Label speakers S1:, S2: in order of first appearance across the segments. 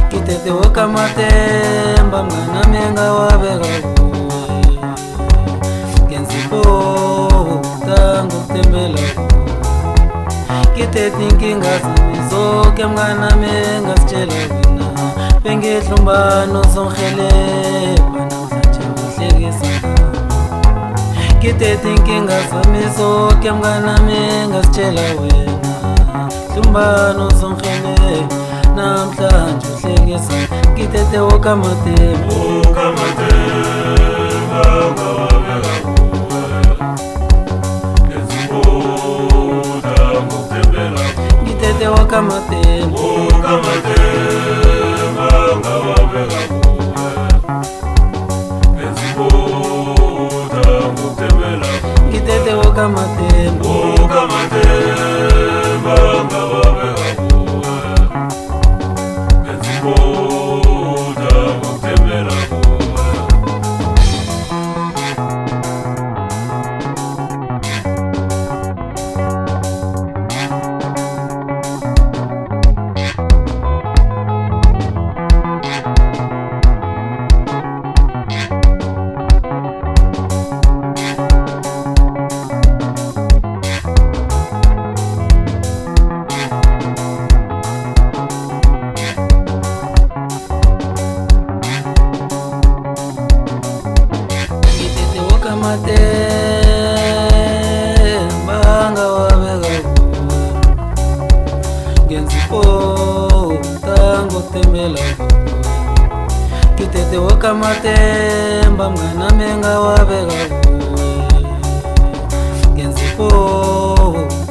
S1: Kitete woka matemba mwana menga wabega Genzipo tango kutembela Kitete nkinga zamizoke mwana menga sichela wina Penge tlumbano zonkhele Bana mzanche uhlekisa Kitete nkinga zamizoke mwana menga sichela wina Tlumbano zonkhele namhlanje uhlekisa Kitete woka matemba
S2: ngawabeka kuwe Ngezipho tango kutembela
S1: Kitete woka matemba
S2: ngawabeka kuwe Ngezipho tango kutembela
S1: Kitete woka matemba
S2: ngawabeka kuwe Ngezipho tango kutembela
S1: matemba ngawabeka kuwe Ngenzipho tango kutembela Kitete woka matemba mwana menga wabeka kuwe Ngenzipho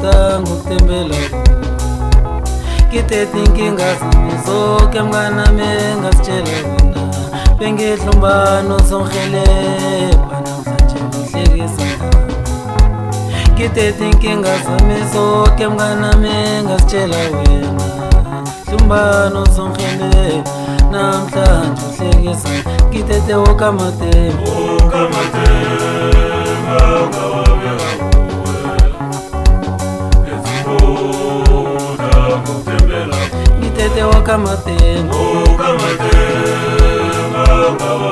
S1: tango kutembela Kitete nkinga zamizoke mwana menga sichela wina Penge tlumbano zonkhele Bana mzanche uhlekisa Kitete nkinga zamizoke mwana menga sichela wina Tlumbano zonkhele namhlanje uhlekisa Kitete woka matemba
S2: ngawabeka kuwe Ngezipho tango kutembela
S1: Kitete woka matemba
S2: ngawabeka